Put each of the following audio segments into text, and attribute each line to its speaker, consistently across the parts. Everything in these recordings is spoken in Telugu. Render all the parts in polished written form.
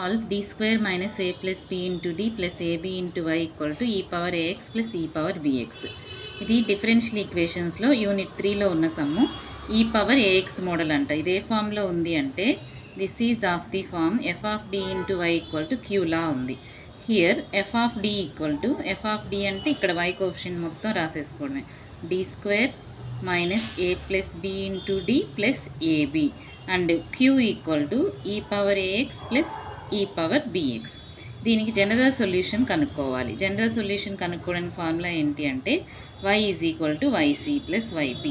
Speaker 1: solve d square minus a plus b into d plus ab into y equal to e power ax plus e power bx. ఇది డిఫరెన్షియల్ ఈక్వేషన్స్లో యూనిట్ 3లో ఉన్న సమ్ము e పవర్ ax మోడల్ అంట. ఇది ఏ ఫామ్లో ఉంది అంటే this is of the form f of d into y equal to q లా ఉంది. Here f of d equal to f of d అంటే ఇక్కడ y కోఎఫిషియంట్ మొత్తం రాసేసుకోవడమే. d square minus a plus b into d plus ab and q equal to e power ax plus e power bx. దీనికి జనరల్ సొల్యూషన్ కనుక్కోవాలి. జనరల్ సొల్యూషన్ కనుక్కోవడానికి ఫార్ములా ఏంటి అంటే y is equal to yc plus yp.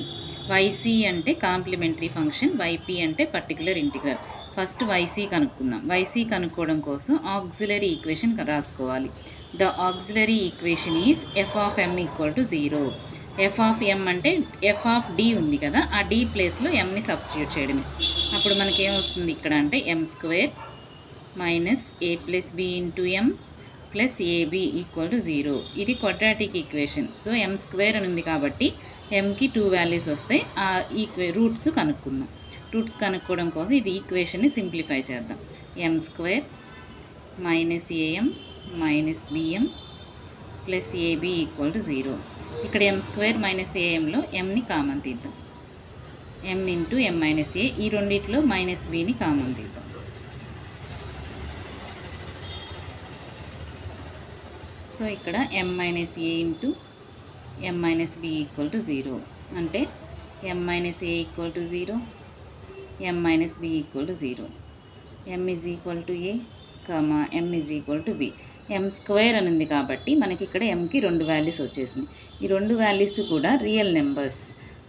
Speaker 1: yc అంటే కాంప్లిమెంటరీ ఫంక్షన్, yp అంటే పర్టికులర్ ఇంటిగ్రల్. ఫస్ట్ yc కనుక్కుందాం. yc కనుక్కోవడం కోసం ఆక్సిలరీ ఈక్వేషన్ రాసుకోవాలి. The auxiliary equation is f of m equal to 0. f of m అంటే f ఆఫ్ d ఉంది కదా, ఆ d ప్లేస్లో mని సబ్స్టిట్యూట్ చేయడమే. అప్పుడు మనకేమొస్తుంది ఇక్కడ అంటే m square minus a plus b into m plus ab equal to 0. ఇది quadratic equation. So m square అని ఉంది కాబట్టి mకి 2 వాల్యూస్ వస్తాయి. ఆ రూట్స్ కనుక్కుందాం. రూట్స్ కనుక్కోవడం కోసం ఇది ఈక్వేషన్ని సింప్లిఫై చేద్దాం. m square minus am minus bm plus ab equal to 0. ఇక్కడ m స్క్వేర్ మైనస్ amలో mని కామన్ తీద్దాం. m into m minus a, ఈ రెండిట్లో మైనస్ bని కామన్ తీద్దాం. సో ఇక్కడ m minus a into m minus b equal to 0 అంటే m minus a equal to 0, m minus b equal to 0. m is equal to a comma m is equal to b. m square అని ఉంది కాబట్టి మనకి ఇక్కడ mకి 2 వాల్యూస్ వచ్చేసింది. ఈ 2 వాల్యూస్ కూడా real numbers.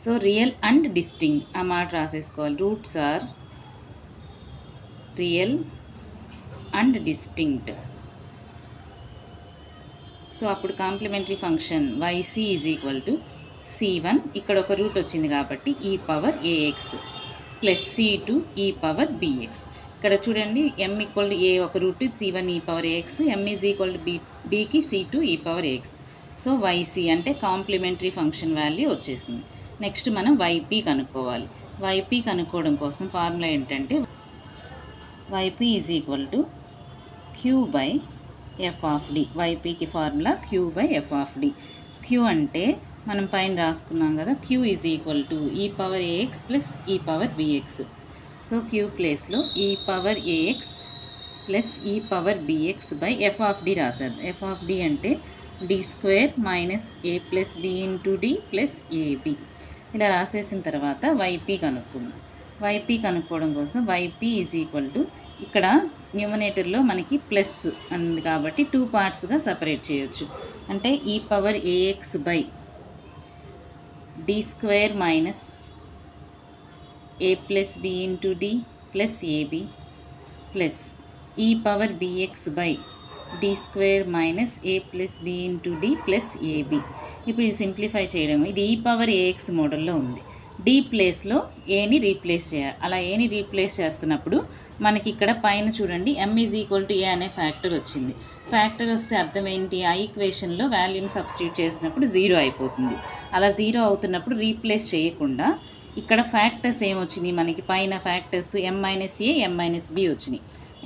Speaker 1: So real and distinct ఆ మాట రాసేసుకోవాలి. Roots are real and distinct. So అప్పుడు complementary function yc is equal to c1, ఇక్కడ ఒక రూట్ వచ్చింది కాబట్టి e power ax plus c2 e power bx. ఇక్కడ చూడండి m ఈక్వల్ టు a ఒక రూట్, c1 e power ax, m is equal to bకి c2 e power ax. So yc అంటే కాంప్లిమెంటరీ ఫంక్షన్ వాల్యూ వచ్చేసింది. నెక్స్ట్ మనం yp కనుక్కోవాలి. yp కనుక్కోవడం కోసం ఫార్ములా ఏంటంటే yp is equal to q by f of d. ypకి formula q by f of d. q అంటే మనం పైన రాసుకున్నాం కదా, q is equal to e power ax plus e power bx. So q ప్లేస్లో e power ax plus e power bx by f of d రాశారు. f ఆఫ్ d అంటే d square minus a plus b into d plus ab. ఇలా రాసేసిన తర్వాత yp కనుక్కుందాం. yp కనుక్కోవడం కోసం yp ఈజ్ ఈక్వల్ టు ఇక్కడ న్యూమరేటర్లో మనకి ప్లస్ అంది కాబట్టి 2 పార్ట్స్గా సపరేట్ చేయొచ్చు. అంటే e power ax by d square minus a plus b into d plus ab plus e power bx by d square minus a plus b into d plus ab. ఇప్పుడు ఇది సింప్లిఫై చేయడం, ఇది ఈ పవర్ ax మోడల్లో ఉంది. d ప్లేస్లో ఏని రీప్లేస్ చేయాలి. అలా ఏని రీప్లేస్ చేస్తున్నప్పుడు మనకి ఇక్కడ పైన చూడండి m is equal to a అనే ఫ్యాక్టర్ వచ్చింది. ఫ్యాక్టర్ వస్తే అర్థం ఏంటి, ఆ ఈక్వేషన్లో వాల్యూని సబ్స్టిట్యూట్ చేసినప్పుడు 0 అయిపోతుంది. అలా 0 అవుతున్నప్పుడు రీప్లేస్ చేయకుండా ఇక్కడ ఫ్యాక్టర్స్ ఏమొచ్చినాయి మనకి, పైన factors m minus a m minus b వచ్చినాయి,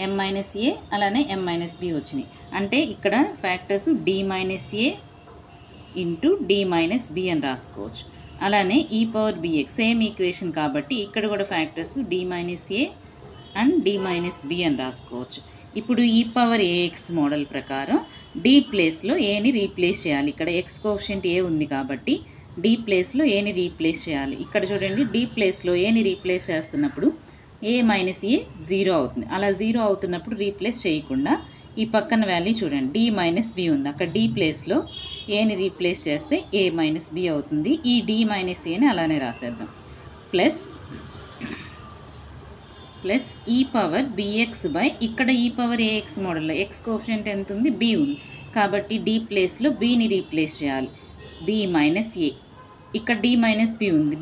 Speaker 1: m మైనస్ a అలానే m మైనస్ b వచ్చినాయి. అంటే ఇక్కడ factors d minus a into d minus b అని రాసుకోవచ్చు. అలానే ఈ పవర్ bx సేమ్ ఈక్వేషన్ కాబట్టి ఇక్కడ కూడా factors d minus a and d minus b అని రాసుకోవచ్చు. ఇప్పుడు ఈ పవర్ ax మోడల్ ప్రకారం d ప్లేస్లో ఏని రీప్లేస్ చేయాలి. ఇక్కడ x కోఎఫిషియంట్ a ఉంది కాబట్టి d ప్లేస్లో ఏని రీప్లేస్ చేయాలి. ఇక్కడ చూడండి d ప్లేస్లో ఏని రీప్లేస్ చేస్తున్నప్పుడు a మైనస్ a 0 అవుతుంది. అలా 0 అవుతున్నప్పుడు రీప్లేస్ చేయకుండా ఈ పక్కన వాల్యూ చూడండి d మైనస్ b ఉంది, అక్కడ d ప్లేస్లో ఏని రీప్లేస్ చేస్తే a మైనస్ b అవుతుంది. ఈ d మైనస్ ఏని అలానే రాసేద్దాం. Plus plus e power bx by ఇక్కడ ఈ పవర్ ax మోడల్లో x కోఎఫిషియంట్ ఎంత ఉంది, b ఉంది కాబట్టి d ప్లేస్లో bని రీప్లేస్ చేయాలి, b మైనస్ a. ఇక్కడ d మైనస్ b ఉంది,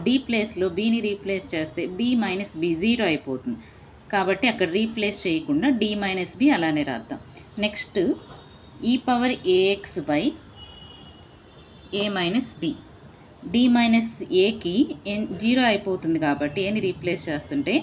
Speaker 1: d ప్లేస్లో bని రీప్లేస్ చేస్తే b మైనస్ b 0 అయిపోతుంది కాబట్టి అక్కడ రీప్లేస్ చేయకుండా d మైనస్ b అలానే రాద్దాం. నెక్స్ట్ ఈ power ax by a minus b. d minus ఏకి 0 అయిపోతుంది కాబట్టి ఏని రీప్లేస్ చేస్తుంటే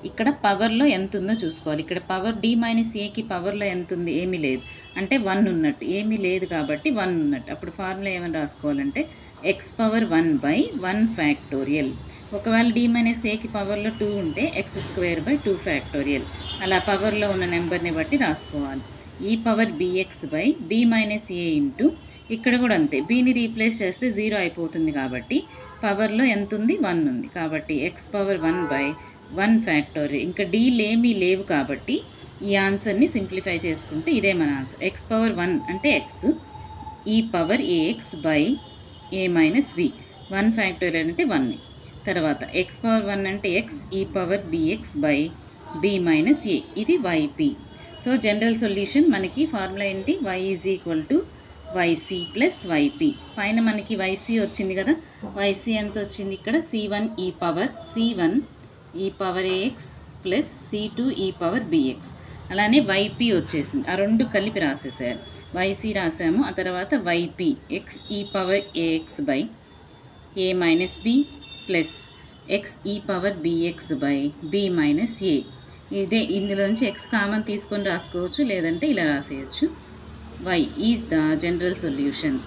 Speaker 1: ఇక్కడ పవర్లో ఎంత ఉందో చూసుకోవాలి. ఇక్కడ పవర్ d మైనస్ ఏకి పవర్లో ఎంత ఉంది, ఏమీ లేదు అంటే 1 ఉన్నట్టు, ఏమీ లేదు కాబట్టి 1 ఉన్నట్టు. అప్పుడు ఫార్ములా ఏమని రాసుకోవాలంటే ఎక్స్ పవర్ 1 బై 1 ఫ్యాక్టోరియల్. ఒకవేళ d మైనస్ ఏకి పవర్లో 2 ఉంటే ఎక్స్ స్క్వేర్ బై 2 ఫ్యాక్టోరియల్. అలా పవర్లో ఉన్న నెంబర్ని బట్టి రాసుకోవాలి. ఈ power bx by b minus A into, ఇక్కడ కూడా అంతే, bని రీప్లేస్ చేస్తే 0 అయిపోతుంది కాబట్టి పవర్లో ఎంత ఉంది, 1 ఉంది కాబట్టి ఎక్స్ పవర్ 1 బై 1 ఫ్యాక్టోరియల్. ఇంకా డీలు ఏమీ లేవు కాబట్టి ఈ ఆన్సర్ని సింప్లిఫై చేసుకుంటే ఇదే మన ఆన్సర్. ఎక్స్ పవర్ 1 అంటే x, e power ax by a minus b, 1 factorial అంటే 1. తర్వాత ఎక్స్ పవర్ 1 అంటే x, e power bx by b minus a, ఇది వైపీ. సో జనరల్ సొల్యూషన్ మనకి ఫార్ములా ఏంటి, y is equal to yc plus yp. పైన మనకి వైసీ వచ్చింది కదా, వైసీ ఎంత వచ్చింది ఇక్కడ, c1 ఈ పవర్ c1 ఈ పవర్ ఏఎక్స్ ప్లస్ c2 ఈ పవర్ బిఎక్స్. అలానే వైపీ వచ్చేసింది, ఆ రెండు కలిపి రాసేసారు. వైసీ రాసాము, ఆ తర్వాత yp x e power ax by a minus b plus x e power bx by b minus a. ఇదే, ఇందులోంచి ఎక్స్ కామన్ తీసుకొని రాసుకోవచ్చు, లేదంటే ఇలా రాసేయచ్చు. y is the general solution.